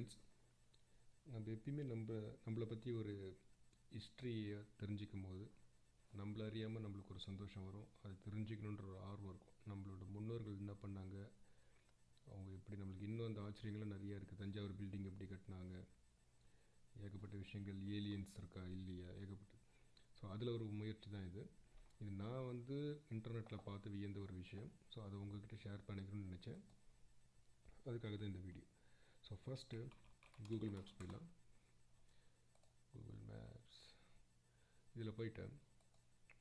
Friends. நம்ம எப்பயுமே நம்மளை பற்றி ஒரு ஹிஸ்ட்ரியை தெரிஞ்சிக்கும் போது நம்மள அறியாமல் நம்மளுக்கு ஒரு சந்தோஷம் வரும். அது தெரிஞ்சுக்கணுன்ற ஒரு ஆர்வம் இருக்கும். நம்மளோட முன்னோர்கள் என்ன பண்ணாங்க, அவங்க எப்படி, நம்மளுக்கு இன்னும் அந்த ஆச்சரியங்களும் நிறையா இருக்குது. தஞ்சாவூர் பில்டிங் எப்படி கட்டினாங்க, ஏகப்பட்ட விஷயங்கள், ஏலியன்ஸ் இருக்கா இல்லையா, ஏகப்பட்ட. ஸோ அதில் ஒரு முயற்சி தான் இது. நான் வந்து இன்டர்நெட்டில் பார்த்து வியந்த ஒரு விஷயம். ஸோ அதை உங்கள்கிட்ட ஷேர் பண்ணிக்கணும்னு நினச்சேன். அதுக்காக தான் இந்த video. So first Google Maps போயிடலாம். கூகுள் மேப்ஸ் இதில் போயிட்டேன்.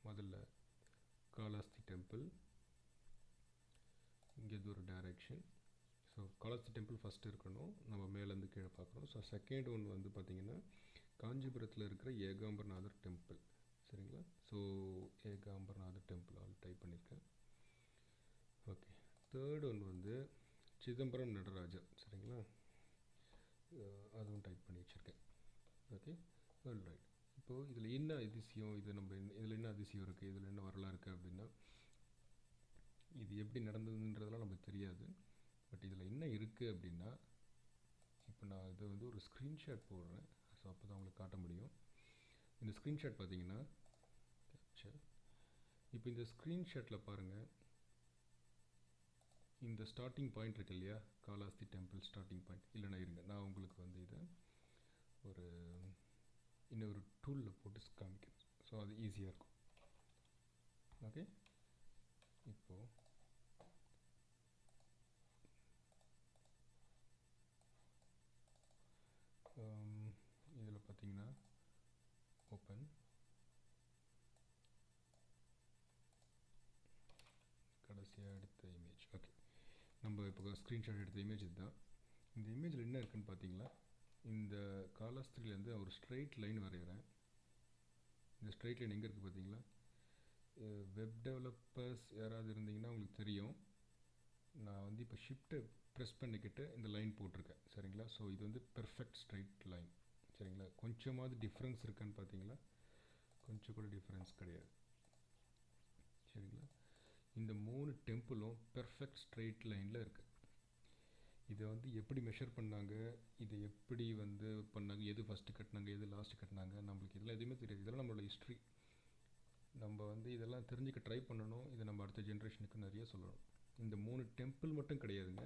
முதல்ல காளாஸ்தி டெம்பிள், இங்கே இது ஒரு direction. So Kalahasti temple first இருக்கணும், நம்ம மேலேருந்து கீழே பார்க்குறோம். ஸோ செகண்ட் ஒன் வந்து பார்த்திங்கன்னா காஞ்சிபுரத்தில் இருக்கிற ஏகாம்பரநாதர் டெம்பிள். சரிங்களா? ஸோ ஏகாம்பரநாதர் டெம்பிள் டைப் பண்ணியிருக்கேன். ஓகே. தேர்ட் ஒன் வந்து சிதம்பரம் நடராஜர். சரிங்களா? அதுவும் டைப் பண்ணி வச்சுருக்கேன். Okay, all right. இப்போது இதில் என்ன அதிசயம், இதில் என்ன அதிசயம் இருக்குது, இதில் என்ன வரலாறு இருக்குது அப்படின்னா, இது எப்படி நடந்ததுன்றதெல்லாம் நமக்கு தெரியாது. பட் இதில் என்ன இருக்குது அப்படின்னா, இப்போ நான் இதை வந்து ஒரு ஸ்க்ரீன்ஷாட் போடுறேன். ஸோ அப்போ தான் உங்களுக்கு காட்ட முடியும். இந்த ஸ்க்ரீன்ஷாட் பார்த்தீங்கன்னா கேப்சர். இப்போ இந்த ஸ்க்ரீன்ஷாட்டில் பாருங்கள், இந்த ஸ்டார்டிங் பாயிண்ட் இருக்கு இல்லையா, காளாஸ்தி டெம்பிள் ஸ்டார்டிங் பாயிண்ட். இல்லைனா இருங்க, நான் உங்களுக்கு வந்து இதை ஒரு இன்னொரு டூலில் போட்டு காமிக்கிறேன். ஸோ அது ஈஸியாக இருக்கும். ஓகே. இப்போது இதில் பார்த்தீங்கன்னா ஓப்பன், கடைசியாக எடுத்த இமேஜ். ஓகே, நம்ம இப்போ ஸ்க்ரீன்ஷாட் எடுத்த இமேஜ் இதுதான். இந்த இமேஜில் என்ன இருக்குதுன்னு பார்த்தீங்களா, இந்த காளாஸ்திரிலேருந்து ஒரு ஸ்ட்ரெயிட் லைன் வரைகிறேன். இந்த ஸ்ட்ரெயிட் லைன் எங்கே இருக்குது பார்த்தீங்களா? வெப் டெவலப்பர்ஸ் யாராவது இருந்தீங்கன்னா உங்களுக்கு தெரியும். நான் வந்து இப்போ ஷிஃப்ட்டை ப்ரெஸ் பண்ணிக்கிட்டு இந்த லைன் போட்டிருக்கேன். சரிங்களா? ஸோ இது வந்து பெர்ஃபெக்ட் ஸ்ட்ரெயிட் லைன். சரிங்களா? கொஞ்சமாவது டிஃப்ரென்ஸ் இருக்கான்னு பார்த்தீங்களா? கொஞ்சம் கூட டிஃப்ரென்ஸ் கிடையாது. சரிங்களா? இந்த 3 டெம்பிளும் பெர்ஃபெக்ட் ஸ்ட்ரெயிட் லைனில் இருக்குது. இதை வந்து எப்படி மெஷர் பண்ணாங்க, இதை எப்படி வந்து பண்ணாங்க, எது ஃபஸ்ட்டு கட்டினாங்க, எது லாஸ்ட்டு கட்டினாங்க, நம்மளுக்கு இதெல்லாம் எதுவுமே தெரியாது. இதெல்லாம் நம்மளோட ஹிஸ்ட்ரி. நம்ம வந்து இதெல்லாம் தெரிஞ்சுக்க ட்ரை பண்ணணும். இதை நம்ம அடுத்த ஜென்ரேஷனுக்கு நிறைய சொல்லணும். இந்த 3 டெம்பிள் மட்டும் கிடையாதுங்க.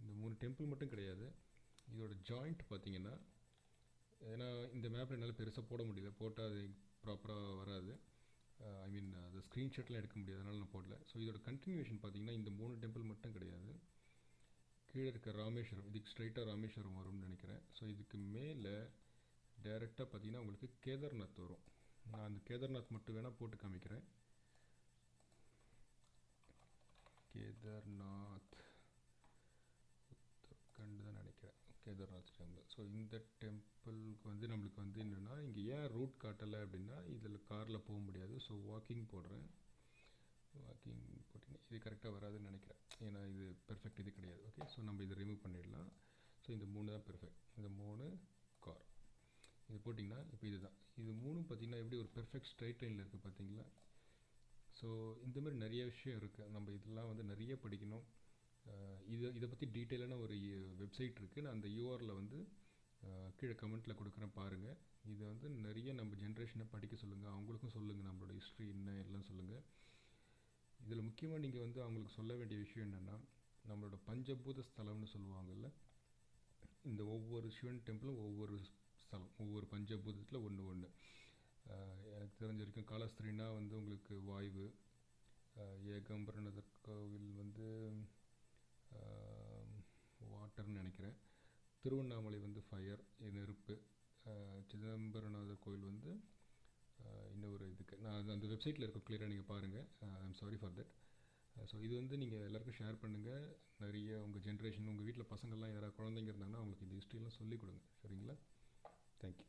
இந்த 3 டெம்பிள் மட்டும் கிடையாது. இதோட ஜாயிண்ட் பார்த்திங்கன்னா, ஏன்னா இந்த மேப்பில் என்னால் பெருசாக போட முடியல, போட்டால் அது ப்ராப்பராக வராது. ஐ மீன் அது ஸ்க்ரீன்ஷாட்லாம் எடுக்க முடியாது, அதனால் நான் போடல. ஸோ இதோட கண்டினியூஷன் பார்த்திங்கன்னா இந்த 3 டெம்பிள் மட்டும் கிடையாது. கீழே இருக்க ராமேஸ்வரம், இதுக்கு ஸ்ட்ரைட்டாக ராமேஸ்வரம் வரும்னு நினைக்கிறேன். ஸோ இதுக்கு மேலே டைரெக்டாக பார்த்திங்கன்னா உங்களுக்கு கேதார்நாத் வரும். நான் அந்த கேதார்நாத் மட்டும் வேணால் போட்டு காமிக்கிறேன். கேதார்நாத் உத்தரகண்ட் தான் நினைக்கிறேன், கேதார்நாத் டெம்பிள். ஸோ இந்த டெம்பிளுக்கு வந்து நம்மளுக்கு வந்து என்னென்னா, இங்கே ஏன் ரூட் காட்டலை அப்படின்னா, இதில் காரில் போக முடியாது. ஸோ வாக்கிங் போடுறேன். வாக்கிங் போட்டிங்கன்னா இது கரெக்டாக வராதுன்னு நினைக்கிறேன், ஏன்னா இது பெர்ஃபெக்ட் இது கிடையாது. ஓகே, ஸோ நம்ம இதை ரிமூவ் பண்ணிடலாம். ஸோ இந்த 3 தான் பெர்ஃபெக்ட். இந்த 3 கார் இது போட்டிங்கன்னா இப்போ இதுதான். இது 3 பார்த்திங்கன்னா எப்படி ஒரு பெர்ஃபெக்ட் ஸ்ட்ரைட் லைனில் இருக்குது பார்த்தீங்களா? ஸோ இந்தமாதிரி நிறைய விஷயம் இருக்குது. நம்ம இதெல்லாம் வந்து நிறைய படிக்கணும். இதை பற்றி டீட்டெயிலான ஒரு வெப்சைட் இருக்குது. நான் அந்த யூஆரில் வந்து கீழே கமெண்ட்டில் கொடுக்குறேன், பாருங்கள். இதை வந்து நிறைய நம்ம ஜென்ரேஷனை படிக்க சொல்லுங்கள், அவங்களுக்கும் சொல்லுங்கள் நம்மளோட ஹிஸ்ட்ரி என்ன எல்லாம் சொல்லுங்கள். இதில் முக்கியமாக நீங்கள் வந்து அவங்களுக்கு சொல்ல வேண்டிய விஷயம் என்னென்னா, நம்மளோட பஞ்சபூத ஸ்தலம்னு சொல்லுவாங்கள்ல, இந்த ஒவ்வொரு சிவன் டெம்பிளும் ஒவ்வொரு ஸ்தலம், ஒவ்வொரு பஞ்சபூதத்தில் ஒன்று. எனக்கு தெரிஞ்ச வரைக்கும் காளாஸ்திரினா வந்து உங்களுக்கு வாயு, ஏகாம்பரநாதர் கோவில் வந்து வாட்டர்னு நினைக்கிறேன், திருவண்ணாமலை வந்து ஃபயர், நெருப்பு, சிதம்பரநாதர் கோவில் வந்து இன்னொரு இதுக்கு நான் அந்த வெப்சைட்டில் இருக்க கிளியராக நீங்கள் பாருங்கள். I'm sorry for that. So இது வந்து நீங்கள் எல்லாருக்கும் ஷேர் பண்ணுங்கள். நிறைய உங்கள் ஜென்ரேஷன், உங்கள் வீட்டில் பசங்கள்லாம் யாராவது குழந்தைங்க இருந்தாங்கன்னா அவங்களுக்கு இந்த ஹிஸ்ட்ரியெல்லாம் சொல்லிக் கொடுங்க. சரிங்களா? தேங்க்யூ.